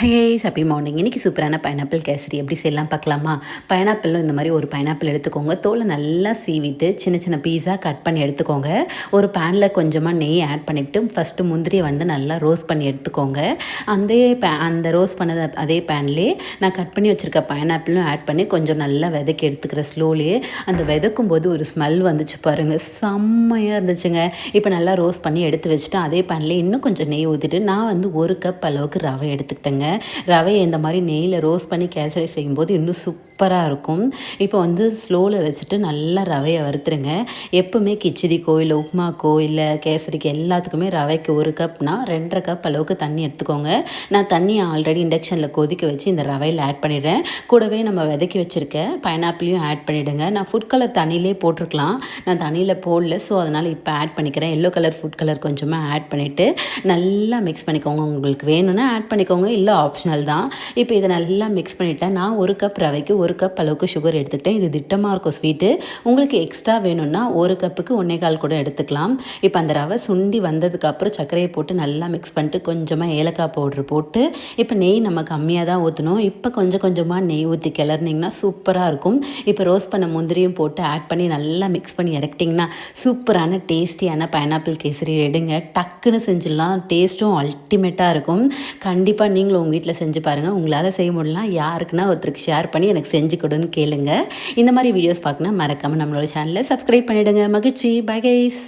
Hayes happy morning. இன்றைக்கி சூப்பரான pineapple kesari எப்படி செய்யலாம் பார்க்கலாமா? பைனாப்பிளும் இந்த மாதிரி ஒரு பைனாப்பிள் எடுத்துக்கோங்க. தோலை நல்லா சீவிட்டு சின்ன சின்ன பீஸாக கட் பண்ணி எடுத்துக்கோங்க. ஒரு பேனில் கொஞ்சமாக நெய் ஆட் பண்ணிவிட்டு ஃபஸ்ட்டு முந்திரியை நல்லா ரோஸ்ட் பண்ணி எடுத்துக்கோங்க. அந்த ரோஸ்ட் பண்ணது அதே பேன்லேயே நான் கட் பண்ணி வச்சுருக்க பைனாப்பிளும் ஆட் பண்ணி கொஞ்சம் நல்லா விதக்கி எடுத்துக்கிறேன் ஸ்லோலியே. அந்த விதக்கும் போது ஒரு ஸ்மெல் வந்துச்சு பாருங்கள், செம்மையாக இருந்துச்சுங்க. இப்போ நல்லா ரோஸ்ட் பண்ணி எடுத்து வச்சுட்டு அதே பேன்லேயே இன்னும் கொஞ்சம் நெய் ஊற்றிட்டு நான் 1 கப் அளவுக்கு ரவை எடுத்துக்கிட்டேங்க. ரவையை இந்த மாதிரி நெய்யில் ரோஸ்ட் பண்ணி கேசரி செய்யும்போது இன்னும் சூப்பராக இருக்கும். இப்போ ஸ்லோவில் வச்சுட்டு நல்லா ரவையை வறுத்துருங்க. எப்போவுமே கிச்சடிக்கோ இல்லை உப்புமாக்கோ இல்லை கேசரிக்கு எல்லாத்துக்குமே ரவைக்கு 1 கப்னா 2.5 கப் அளவுக்கு தண்ணி எடுத்துக்கோங்க. நான் தண்ணியை ஆல்ரெடி இண்டக்ஷனில் கொதிக்க வச்சு இந்த ரவையில் ஆட் பண்ணிடுறேன். கூடவே நம்ம விதக்கி வச்சுருக்க பைனாப்பிளையும் ஆட் பண்ணிவிடுங்க. நான் ஃபுட் கலர் தண்ணியிலே போட்டிருக்கலாம், நான் தண்ணியில் போடல, ஸோ அதனால் இப்போ ஆட் பண்ணிக்கிறேன். எல்லோ கலர் ஃபுட் கலர் கொஞ்சமாக ஆட் பண்ணிவிட்டு நல்லா மிக்ஸ் பண்ணிக்கோங்க. உங்களுக்கு வேணும்னா ஆட் பண்ணிக்கோங்க, இல்லை ஆப்ஷனல் தான். இப்போ இதை நல்லா மிக்ஸ் பண்ணிவிட்டேன். நான் 1 கப் ரவைக்கு 1 கப் அளவுக்கு சுகர் எடுத்துக்கிட்டேன். இது திட்டமாக இருக்கும் ஸ்வீட்டு. உங்களுக்கு எக்ஸ்ட்ரா வேணும்னா 1 கப்புக்கு 1.25 கூட எடுத்துக்கலாம். இப்போ அந்த ரவை சுண்டி வந்ததுக்கப்புறம் சர்க்கரையை போட்டு நல்லா மிக்ஸ் பண்ணிட்டு கொஞ்சமாக ஏலக்காய் பவுட்ரு போட்டு இப்போ நெய் நம்ம கம்மியாக தான் ஊற்றணும். இப்போ கொஞ்சம் கொஞ்சமாக நெய் ஊற்றி கிளறினீங்கன்னா சூப்பராக இருக்கும். இப்போ ரோஸ்ட் பண்ண முந்திரியும் போட்டு ஆட் பண்ணி நல்லா மிக்ஸ் பண்ணி இறக்கிட்டிங்கன்னா சூப்பரான டேஸ்டியான பைனாப்பிள் கேசரி ரெடிங்க. டக்குன்னு செஞ்சிடலாம், டேஸ்ட்டும் அல்டிமேட்டாக இருக்கும். கண்டிப்பாக நீங்களும் உங்கள் வீட்டில் செஞ்சு பாருங்கள். உங்களால் செய்ய முடியலாம், யாருக்குன்னா ஒருத்தருக்கு ஷேர் பண்ணி எனக்கு செஞ்சு கொடுன்னு கேளுங்க. இந்த மாதிரி வீடியோஸ் பார்க்கணும் மறக்காமல் நம்மளோட சேனலை சப்ஸ்கிரைப் பண்ணிவிடுங்க. மகிழ்ச்சி. Bye guys.